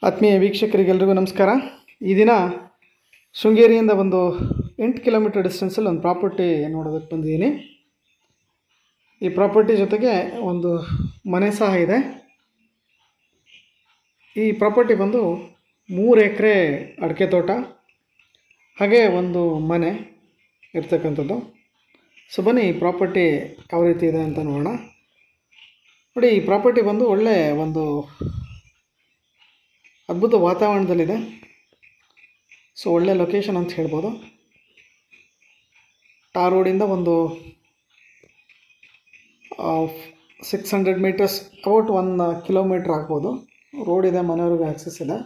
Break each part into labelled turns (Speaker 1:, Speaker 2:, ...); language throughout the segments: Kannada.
Speaker 1: ಆತ್ಮೀಯ ವೀಕ್ಷಕರಿಗೆಲ್ಲರಿಗೂ ನಮಸ್ಕಾರ. ಈ ದಿನ ಶೃಂಗೇರಿಯಿಂದ ಒಂದು 8 ಕಿಲೋಮೀಟರ್ ಡಿಸ್ಟೆನ್ಸಲ್ಲಿ ಒಂದು ಪ್ರಾಪರ್ಟಿ ನೋಡೋದಕ್ಕೆ ಬಂದಿದ್ದೀನಿ. ಈ ಪ್ರಾಪರ್ಟಿ ಜೊತೆಗೆ ಒಂದು ಮನೆ ಸಹ ಇದೆ. ಈ ಪ್ರಾಪರ್ಟಿ ಬಂದು 3 ಎಕರೆ ಅಡಿಕೆ ತೋಟ ಹಾಗೆ ಒಂದು ಮನೆ ಇರ್ತಕ್ಕಂಥದ್ದು. ಸೊ ಬನ್ನಿ ಈ ಪ್ರಾಪರ್ಟಿ ಯಾವ ರೀತಿ ಇದೆ ಅಂತ ನೋಡೋಣ. ನೋಡಿ, ಈ ಪ್ರಾಪರ್ಟಿ ಬಂದು ಒಳ್ಳೆ ಒಂದು ಅದ್ಭುತ ವಾತಾವರಣದಲ್ಲಿದೆ. ಸೊ ಒಳ್ಳೆ ಲೊಕೇಶನ್ ಅಂತ ಹೇಳ್ಬೋದು. ಟಾರ್ ರೋಡಿಂದ ಒಂದು 600 ಮೀಟರ್ಸ್, ಅಬೌಟ್ 1 ಕಿಲೋಮೀಟ್ರ್ ಆಗ್ಬೋದು ರೋಡ್ ಇದೆ. ಮನೆಯವ್ರಿಗೆ ಆಕ್ಸೆಸ್ ಇದೆ.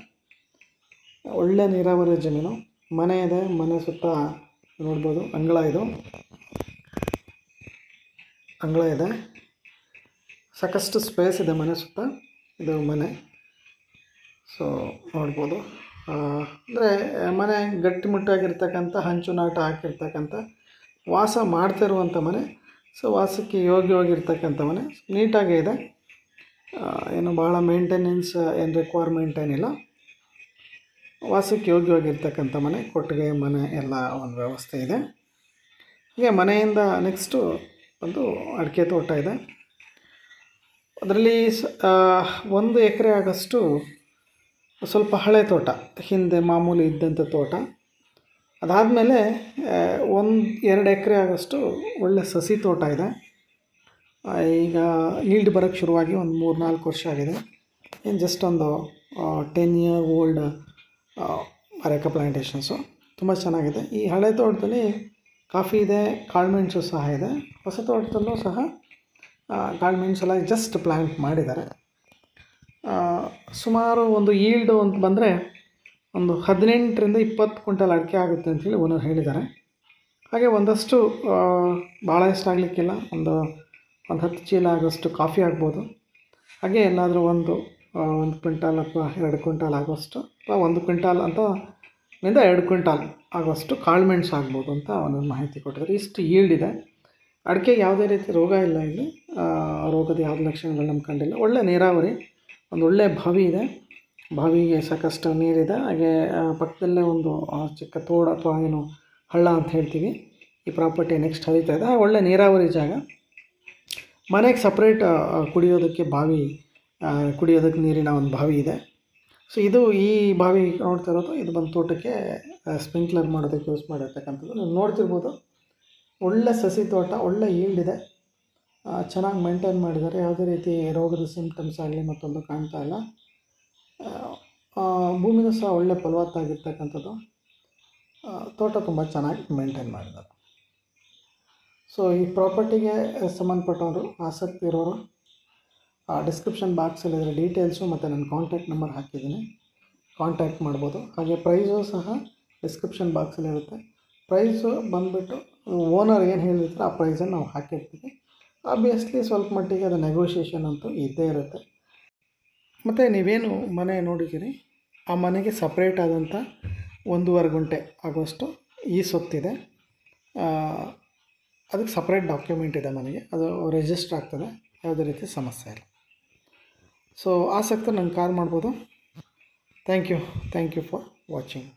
Speaker 1: ಒಳ್ಳೆ ನೀರಾವರಿ ಜಮೀನು. ಮನೆ ಇದೆ. ಮನೆ ಸುತ್ತ ನೋಡ್ಬೋದು ಅಂಗಳ ಇದೆ. ಸಾಕಷ್ಟು ಸ್ಪೇಸ್ ಇದೆ ಮನೆ ಸುತ್ತ. ಇದು ಮನೆ. ಸೊ ನೋಡ್ಬೋದು, ಅಂದರೆ ಮನೆ ಗಟ್ಟಿಮುಟ್ಟಾಗಿರ್ತಕ್ಕಂಥ ಹಂಚು ನಾಟ ಹಾಕಿರ್ತಕ್ಕಂಥ ವಾಸ ಮಾಡ್ತಿರುವಂಥ ಮನೆ. ಸೊ ವಾಸಕ್ಕೆ ಯೋಗ್ಯವಾಗಿರ್ತಕ್ಕಂಥ ಮನೆ. ನೀಟಾಗೇ ಇದೆ. ಏನು ಭಾಳ ಮೇಂಟೆನೆನ್ಸ್ ಏನು ರಿಕ್ವೈರ್ಮೆಂಟ್ ಏನಿಲ್ಲ. ವಾಸಕ್ಕೆ ಯೋಗ್ಯವಾಗಿರ್ತಕ್ಕಂಥ ಮನೆ, ಕೊಟ್ಟಿಗೆ ಮನೆ ಎಲ್ಲ ಒಂದು ವ್ಯವಸ್ಥೆ ಇದೆ. ಹೀಗೆ ಮನೆಯಿಂದ ನೆಕ್ಸ್ಟು ಒಂದು ಅಡಿಕೆ ತೋಟ ಇದೆ. ಅದರಲ್ಲಿ 1 ಎಕರೆ ಆಗಷ್ಟು ಸ್ವಲ್ಪ ಹಳೆ ತೋಟ, ಹಿಂದೆ ಮಾಮೂಲಿ ಇದ್ದಂಥ ತೋಟ. ಅದಾದಮೇಲೆ 1-2 ಎಕರೆ ಆಗಷ್ಟು ಒಳ್ಳೆ ಸಸಿ ತೋಟ ಇದೆ. ಈಗ ಈಲ್ಡ್ ಬರೋಕ್ಕೆ ಶುರುವಾಗಿ ಒಂದು 3-4 ವರ್ಷ ಆಗಿದೆ. ಏನು ಜಸ್ಟ್ ಒಂದು 10 ಇಯರ್ ಓಲ್ಡ್ ಅರೇಕಾ ಪ್ಲಾಂಟೇಷನ್ಸು. ತುಂಬ ಚೆನ್ನಾಗಿದೆ. ಈ ಹಳೆ ತೋಟದಲ್ಲಿ ಕಾಫಿ ಇದೆ, ಕಾಳುಮೆಣಸು ಸಹ ಇದೆ. ಹೊಸ ತೋಟದಲ್ಲೂ ಸಹ ಕಾಳುಮೆಣಸೆಲ್ಲ ಜಸ್ಟ್ ಪ್ಲ್ಯಾಂಟ್ ಮಾಡಿದ್ದಾರೆ. ಸುಮಾರು ಒಂದು ಈಲ್ಡು ಅಂತ ಬಂದರೆ ಒಂದು 18-20 ಕ್ವಿಂಟಲ್ ಅಡಿಕೆ ಆಗುತ್ತೆ ಅಂಥೇಳಿ ಓನರ್ ಹೇಳಿದ್ದಾರೆ. ಹಾಗೆ ಒಂದಷ್ಟು ಭಾಳ ಆಗಲಿಕ್ಕಿಲ್ಲ, ಒಂದು 10 ಚೀಲ ಆಗೋಷ್ಟು ಕಾಫಿ ಆಗ್ಬೋದು. ಹಾಗೆ ಎಲ್ಲಾದರೂ ಒಂದು ಕ್ವಿಂಟಾಲ್ ಅಥವಾ 2 ಕ್ವಿಂಟಾಲ್ ಆಗೋಷ್ಟು, ಅಥವಾ 1 ಕ್ವಿಂಟಾಲ್ ಅಂತ 2 ಕ್ವಿಂಟಾಲ್ ಆಗೋಷ್ಟು ಕಾಳುಮೆಣಸು ಆಗ್ಬೋದು ಅಂತ ಒಂದು ಮಾಹಿತಿ ಕೊಟ್ಟಿದ್ದಾರೆ. ಇಷ್ಟು ಈಲ್ಡ್ ಇದೆ. ಅಡಿಕೆಗೆ ಯಾವುದೇ ರೀತಿ ರೋಗ ಇಲ್ಲ. ಇಲ್ಲಿ ರೋಗದ ಯಾವುದೇ ಲಕ್ಷಣಗಳು ನಮ್ಗೆ ಕಂಡಿಲ್ಲ. ಒಳ್ಳೆ ನೀರಾವರಿ, ಒಂದು ಒಳ್ಳೆ ಬಾವಿ ಇದೆ. ಬಾವಿಗೆ ಸಾಕಷ್ಟು ನೀರಿದೆ. ಹಾಗೆ ಪಕ್ಕದಲ್ಲೇ ಒಂದು ಚಿಕ್ಕ ತೋಡು ಅಥವಾ ಏನು ಹಳ್ಳ ಅಂತ ಹೇಳ್ತೀವಿ. ಈ ಪ್ರಾಪರ್ಟಿ ನೆಕ್ಸ್ಟ್ ಹರಿತಾ ಇದೆ. ಒಳ್ಳೆ ನೀರಾವರಿ ಜಾಗ. ಮನೆಗೆ ಸಪ್ರೇಟ್ ಕುಡಿಯೋದಕ್ಕೆ ಬಾವಿ, ಕುಡಿಯೋದಕ್ಕೆ ನೀರಿನ ಒಂದು ಬಾವಿ ಇದೆ. ಸೊ ಇದು ಈ ಬಾವಿ ನೋಡ್ತಾ ಇರೋದು, ಇದು ಬಂದು ತೋಟಕ್ಕೆ ಸ್ಪ್ರಿಂಕ್ಲರ್ ಮಾಡೋದಕ್ಕೆ ಯೂಸ್ ಮಾಡಿರ್ತಕ್ಕಂಥದ್ದು. ನೀವು ನೋಡ್ತಿರ್ಬೋದು. ಒಳ್ಳೆ ಸಸಿ ತೋಟ, ಒಳ್ಳೆ ಈಲ್ಡ್ ಇದೆ. ಚೆನ್ನಾಗಿ ಮೇಂಟೈನ್ ಮಾಡಿದ್ದಾರೆ. ಯಾವುದೇ ರೀತಿ ರೋಗದ ಸಿಂಪ್ಟಮ್ಸ್ ಆಗಲಿ ಮತ್ತೊಂದು ಕಾಣ್ತಾ ಇಲ್ಲ. ಭೂಮಿನೂ ಸಹ ಒಳ್ಳೆ ಫಲವತ್ತಾಗಿರ್ತಕ್ಕಂಥದ್ದು. ತೋಟ ತುಂಬ ಚೆನ್ನಾಗಿ ಮೇಂಟೈನ್ ಮಾಡಿದ್ದಾರೆ. ಸೊ ಈ ಪ್ರಾಪರ್ಟಿಗೆ ಸಂಬಂಧಪಟ್ಟವರು, ಆಸಕ್ತಿ ಇರೋರು ಡಿಸ್ಕ್ರಿಪ್ಷನ್ ಬಾಕ್ಸಲ್ಲಿ ಇದರ ಡೀಟೇಲ್ಸು ಮತ್ತು ನನ್ನ ಕಾಂಟ್ಯಾಕ್ಟ್ ನಂಬರ್ ಹಾಕಿದ್ದೀನಿ, ಕಾಂಟ್ಯಾಕ್ಟ್ ಮಾಡ್ಬೋದು. ಹಾಗೆ ಪ್ರೈಸು ಸಹ ಡಿಸ್ಕ್ರಿಪ್ಷನ್ ಬಾಕ್ಸಲ್ಲಿ ಇರುತ್ತೆ. ಪ್ರೈಸು ಬಂದುಬಿಟ್ಟು ಓನರ್ ಏನು ಹೇಳಿರ್ತಾರೆ ಆ ಪ್ರೈಸನ್ನು ನಾವು ಹಾಕಿರ್ತೀವಿ. ಆಬ್ವಿಯಸ್ಲಿ ಸ್ವಲ್ಪ ಮಟ್ಟಿಗೆ ಅದು ನೆಗೋಷಿಯೇಷನ್ ಅಂತೂ ಇದ್ದೇ ಇರುತ್ತೆ. ಮತ್ತು ನೀವೇನು ಮನೆ ನೋಡಿದ್ದೀರಿ, ಆ ಮನೆಗೆ ಸಪ್ರೇಟ್ ಆದಂಥ 1.5 ಗುಂಟೆ ಆಗೋಷ್ಟು ಈ ಸೊತ್ತಿದೆ. ಅದಕ್ಕೆ ಸಪ್ರೇಟ್ ಡಾಕ್ಯುಮೆಂಟ್ ಇದೆ ಮನೆಗೆ. ಅದು ರಿಜಿಸ್ಟರ್ ಆಗ್ತದೆ. ಯಾವುದೇ ರೀತಿ ಸಮಸ್ಯೆ ಇಲ್ಲ. ಸೊ ಆಸಕ್ತರು ನಂಗೆ ಕಾಲ್ ಮಾಡ್ಬೋದು. Thank you for watching.